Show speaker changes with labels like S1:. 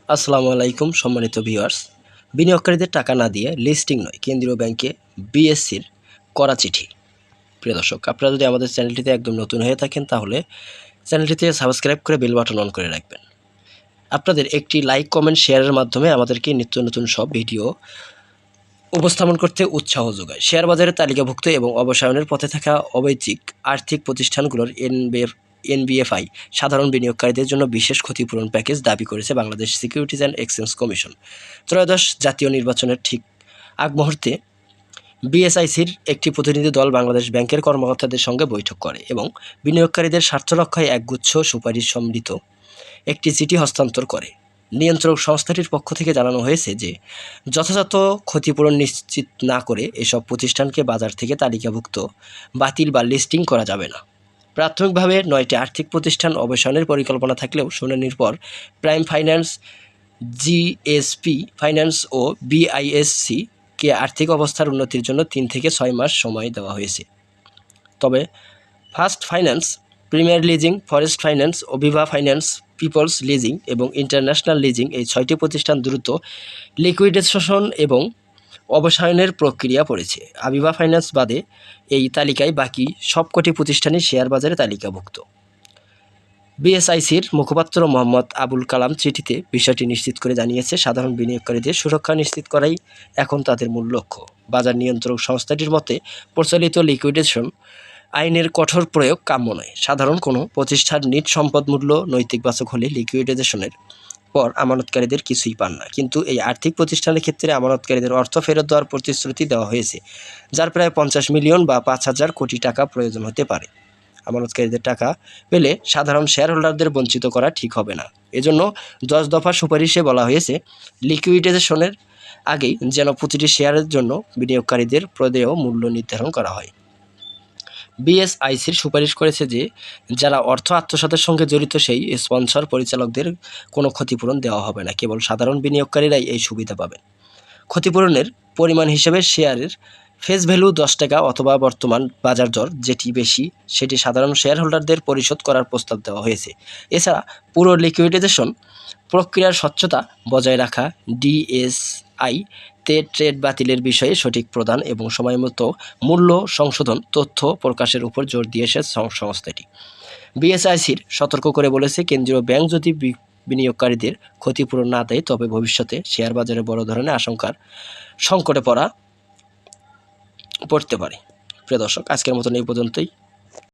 S1: আসসালামু আলাইকুম সম্মানিত ভিউয়ার্স। বিনিয়োগকারীদের টাকা না দিয়ে লিস্টিং নয়, কেন্দ্রীয় ব্যাংকে বিএসসির করা চিঠি। প্রিয় দর্শক, আপনারা যদি আমাদের চ্যানেলটিতে একদম নতুন হয়ে থাকেন তাহলে চ্যানেলটিতে সাবস্ক্রাইব করে বেল বাটন অন করে রাখবেন। আপনাদের একটি লাইক, কমেন্ট, শেয়ারের মাধ্যমে আমাদেরকে নিত্য নতুন সব ভিডিও উপস্থাপন করতে উৎসাহ যোগায়। শেয়ার বাজারে তালিকাভুক্ত এবং অবসায়নের পথে থাকা অবৈধিক আর্থিক প্রতিষ্ঠানগুলোর এনবিএফআই সাধারণ বিনিয়োগকারীদের জন্য বিশেষ ক্ষতিপূরণ প্যাকেজ দাবি করেছে Bangladesh securities and exchange commission. ত্রয়োদশ জাতীয় নির্বাচনের ঠিক আগ মুহূর্তে বিএসআইসির একটি প্রতিনিধি দল বাংলাদেশ ব্যাংকের কর্মকর্তাদের সঙ্গে বৈঠক করে এবং বিনিয়োগকারীদের স্বার্থ রক্ষায় একগুচ্ছ সুপারিশ সম্মিলিত একটি চিঠি হস্তান্তর করে। নিয়ন্ত্রক সংস্থাটির পক্ষ থেকে জানানো হয়েছে যে যথাযথ ক্ষতিপূরণ নিশ্চিত না করে এসব প্রতিষ্ঠানকে বাজার থেকে তালিকাভুক্ত, বাতিল বা লিস্টিং করা যাবে না। প্রাথমিকভাবে 9টি আর্থিক প্রতিষ্ঠান অবসানের পরিকল্পনা থাকলেও শুনানির পর প্রাইম ফাইন্যান্স, জিএসপি ফাইন্যান্স ও বিআইএসসি কে আর্থিক অবস্থার উন্নতির জন্য 3 থেকে 6 মাস সময় দেওয়া হয়েছে। তবে first finance, premier leasing, forest finance, Aviva finance, peoples leasing এবং ইন্টারন্যাশনাল লিজিং এই 6টি প্রতিষ্ঠান দ্রুত লিকুইডেশন এবং অবসায়নের প্রক্রিয়া পড়েছে। আবিভা ফাইন্যান্স বাদে এই তালিকায় বাকি সবকটি প্রতিষ্ঠানই শেয়ার বাজারে তালিকাভুক্ত। বিএসআইসির মুখপাত্র মোহাম্মদ আবুল কালাম চিঠিতে বিষয়টি নিশ্চিত করে জানিয়েছে, সাধারণ বিনিয়োগকারীদের সুরক্ষা নিশ্চিত করাই এখন তাদের মূল লক্ষ্য। বাজার নিয়ন্ত্রক সংস্থাটির মতে প্রচলিত লিকুইডেশন আইনের কঠোর প্রয়োগ কাম্য নয়। সাধারণ কোনো প্রতিষ্ঠান নিট সম্পদ মূল্য নৈতিকবাচক হলে লিকুইডেশনের পর আমানতকারীদের কিছুই পান না, কিন্তু এই আর্থিক প্রতিষ্ঠানের ক্ষেত্রে আমানতকারীদের অর্থ ফেরত দেওয়ার প্রতিশ্রুতি দেওয়া হয়েছে, যার প্রায় 50 মিলিয়ন বা 5,000 কোটি টাকা প্রয়োজন হতে পারে। আমানতকারীদের টাকা পেলে সাধারণ শেয়ার হোল্ডারদের বঞ্চিত করা ঠিক হবে না। এজন্য 10 দফা সুপারিশে বলা হয়েছে, লিকুইডেশনের আগেই যেন প্রতিটি শেয়ারের জন্য বিনিয়োগকারীদের প্রদেয় মূল্য নির্ধারণ করা হয়। বিএসআইসির সুপারিশ করেছে যে যারা অর্থ আত্মসাতের সঙ্গে জড়িত সেই স্পন্সর পরিচালকদের কোনো ক্ষতিপূরণ দেওয়া হবে না, কেবল সাধারণ বিনিয়োগকারীরাই এই সুবিধা পাবেন। ক্ষতিপূরণের পরিমাণ হিসেবে শেয়ারের ফেস ভ্যালু 10 টাকা অথবা বর্তমান বাজার দর যেটি বেশি সেটি সাধারণ শেয়ার হোল্ডারদের পরিশোধ করার প্রস্তাব দেওয়া হয়েছে। এছাড়া পুরো লিকুইডেশন প্রক্রিয়ার স্বচ্ছতা বজায় রাখা, ডিএসআই তে ট্রেড বাতিলের বিষয়ে সঠিক প্রদান এবং সময়মতো মূল্য সংশোধন তথ্য প্রকাশের উপর জোর দিয়েছে সংস্থাটি। বিএসআইসির সতর্ক করে বলেছে, কেন্দ্রীয় ব্যাংক যদি বিনিয়োগকারীদের ক্ষতিপূরণ না দেয় তবে ভবিষ্যতে শেয়ার বাজারে বড় ধরনের আশঙ্কার সংকটে পড়তে পারে। প্রিয় দর্শক, আজকের মতন এই পর্যন্তই।